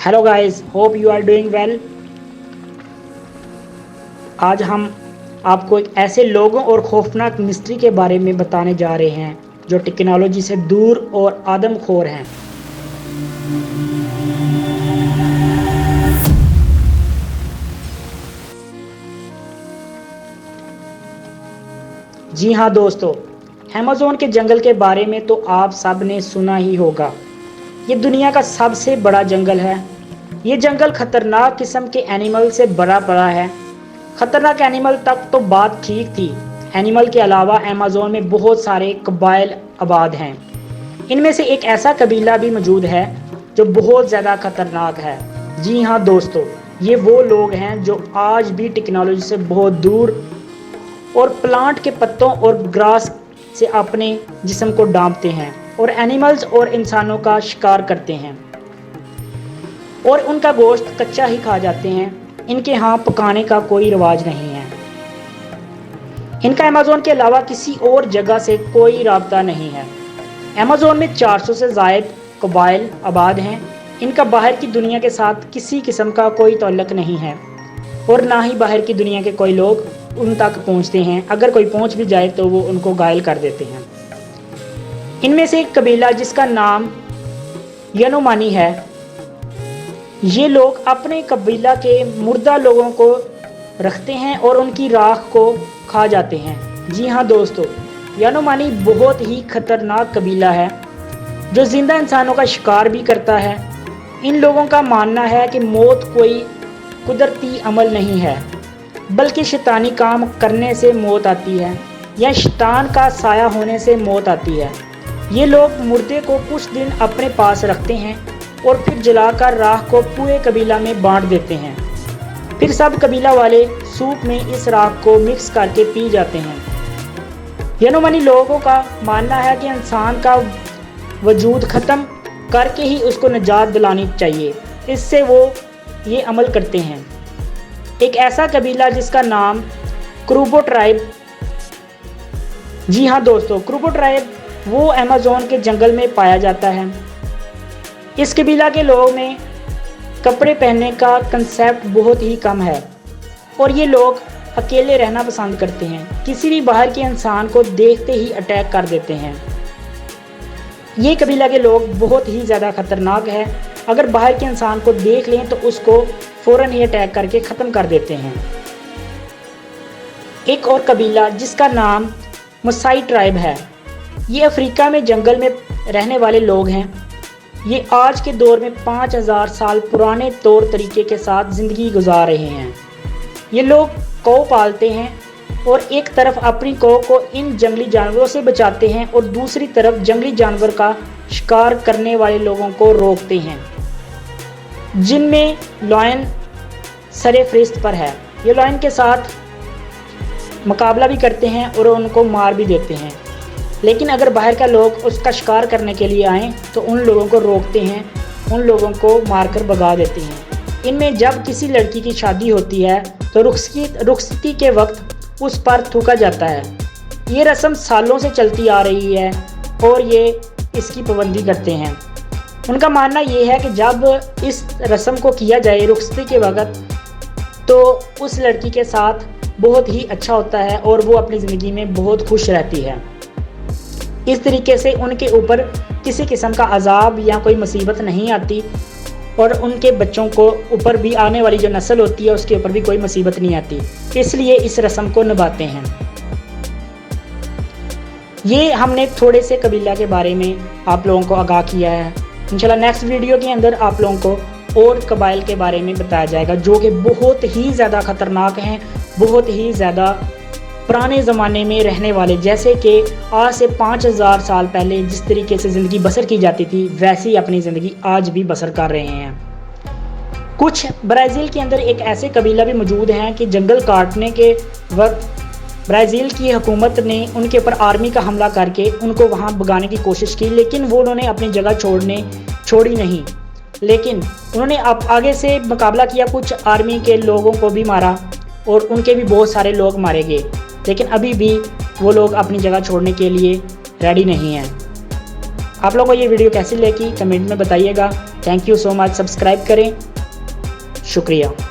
Hello guys, hope you are doing well. आज हम आपको एक ऐसे लोगों और खौफनाक मिस्ट्री के बारे में बताने जा रहे हैं जो टेक्नोलॉजी से दूर और आदमखोर हैं। जी हाँ दोस्तों, अमेज़न के जंगल के बारे में तो आप सब ने सुना ही होगा। ये दुनिया का सबसे बड़ा जंगल है। ये जंगल खतरनाक किस्म के एनिमल से भरा पड़ा है। खतरनाक एनिमल तक तो बात ठीक थी। एनिमल के अलावा अमेज़न में बहुत सारे कबाइल आबाद हैं। इनमें से एक ऐसा कबीला भी मौजूद है जो बहुत ज़्यादा खतरनाक है। जी हाँ दोस्तों, ये वो लोग हैं जो आज भी टेक्नोलॉजी से बहुत दूर और प्लांट के पत्तों और ग्रास से अपने जिस्म को डांपते हैं और एनिमल्स और इंसानों का शिकार करते हैं और उनका गोश्त कच्चा ही खा जाते हैं। इनके यहाँ पकाने का कोई रिवाज नहीं है। इनका अमेज़न के अलावा किसी और जगह से कोई राब्ता नहीं है। अमेज़न में 400 से ज़ायद कबाइल आबाद हैं। इनका बाहर की दुनिया के साथ किसी किस्म का कोई ताल्लुक़ नहीं है और ना ही बाहर की दुनिया के कोई लोग उन तक पहुंचते हैं। अगर कोई पहुंच भी जाए तो वो उनको घायल कर देते हैं। इनमें से एक कबीला जिसका नाम यानोमानी है, ये लोग अपने कबीला के मुर्दा लोगों को रखते हैं और उनकी राख को खा जाते हैं। जी हाँ दोस्तों, यानोमानी बहुत ही खतरनाक कबीला है जो जिंदा इंसानों का शिकार भी करता है। इन लोगों का मानना है कि मौत कोई कुदरती अमल नहीं है, बल्कि शैतानी काम करने से मौत आती है या शैतान का साया होने से मौत आती है। ये लोग मुर्दे को कुछ दिन अपने पास रखते हैं और फिर जलाकर राख को पूरे कबीला में बांट देते हैं। फिर सब कबीला वाले सूप में इस राख को मिक्स करके पी जाते हैं। यानोमानी लोगों का मानना है कि इंसान का वजूद ख़त्म करके ही उसको निजात दिलानी चाहिए। इससे वो ये अमल करते हैं। एक ऐसा कबीला जिसका नाम क्रूबो ट्राइब। जी हाँ दोस्तों, क्रूबो ट्राइब वो अमेज़न के जंगल में पाया जाता है। इस कबीला के लोगों में कपड़े पहनने का कंसेप्ट बहुत ही कम है और ये लोग अकेले रहना पसंद करते हैं। किसी भी बाहर के इंसान को देखते ही अटैक कर देते हैं। ये कबीला के लोग बहुत ही ज़्यादा खतरनाक है। अगर बाहर के इंसान को देख लें तो उसको फ़ौरन ही अटैक करके ख़त्म कर देते हैं। एक और कबीला जिसका नाम मसाई ट्राइब है। ये अफ्रीका में जंगल में रहने वाले लोग हैं। ये आज के दौर में 5000 साल पुराने तौर तरीके के साथ ज़िंदगी गुजार रहे हैं। ये लोग कौ पालते हैं और एक तरफ अपनी कौ को इन जंगली जानवरों से बचाते हैं और दूसरी तरफ जंगली जानवर का शिकार करने वाले लोगों को रोकते हैं, जिनमें लॉयन सरे फरिश्त पर है। ये लॉयन के साथ मुकाबला भी करते हैं और उनको मार भी देते हैं। लेकिन अगर बाहर का लोग उसका शिकार करने के लिए आएँ तो उन लोगों को रोकते हैं, उन लोगों को मारकर भगा देते हैं। इनमें जब किसी लड़की की शादी होती है तो रुखसती के वक्त उस पर थूका जाता है। ये रस्म सालों से चलती आ रही है और ये इसकी पाबंदी करते हैं। उनका मानना ये है कि जब इस रस्म को किया जाए रुखसती के वक्त, तो उस लड़की के साथ बहुत ही अच्छा होता है और वो अपनी ज़िंदगी में बहुत खुश रहती है। इस तरीके से उनके ऊपर किसी किस्म का अजाब या कोई मुसीबत नहीं आती और उनके बच्चों को ऊपर भी आने वाली जो नस्ल होती है उसके ऊपर भी कोई मुसीबत नहीं आती। इसलिए इस रस्म को निभाते हैं। ये हमने थोड़े से कबीला के बारे में आप लोगों को आगाह किया है। इंशाल्लाह नेक्स्ट वीडियो के अंदर आप लोगों को और कबाइल के बारे में बताया जाएगा जो कि बहुत ही ज़्यादा ख़तरनाक हैं, बहुत ही ज़्यादा पुराने ज़माने में रहने वाले। जैसे कि आज से 5000 साल पहले जिस तरीके से ज़िंदगी बसर की जाती थी, वैसी अपनी ज़िंदगी आज भी बसर कर रहे हैं। कुछ ब्राज़ील के अंदर एक ऐसे कबीला भी मौजूद हैं कि जंगल काटने के वक्त ब्राज़ील की हुकूमत ने उनके ऊपर आर्मी का हमला करके उनको वहाँ भगाने की कोशिश की, लेकिन वो उन्होंने अपनी जगह छोड़ी नहीं। लेकिन उन्होंने आगे से मुकाबला किया, कुछ आर्मी के लोगों को भी मारा और उनके भी बहुत सारे लोग मारे गए। लेकिन अभी भी वो लोग अपनी जगह छोड़ने के लिए रेडी नहीं हैं। आप लोगों को ये वीडियो कैसी लगी कमेंट में बताइएगा। Thank you so much. Subscribe करें। शुक्रिया।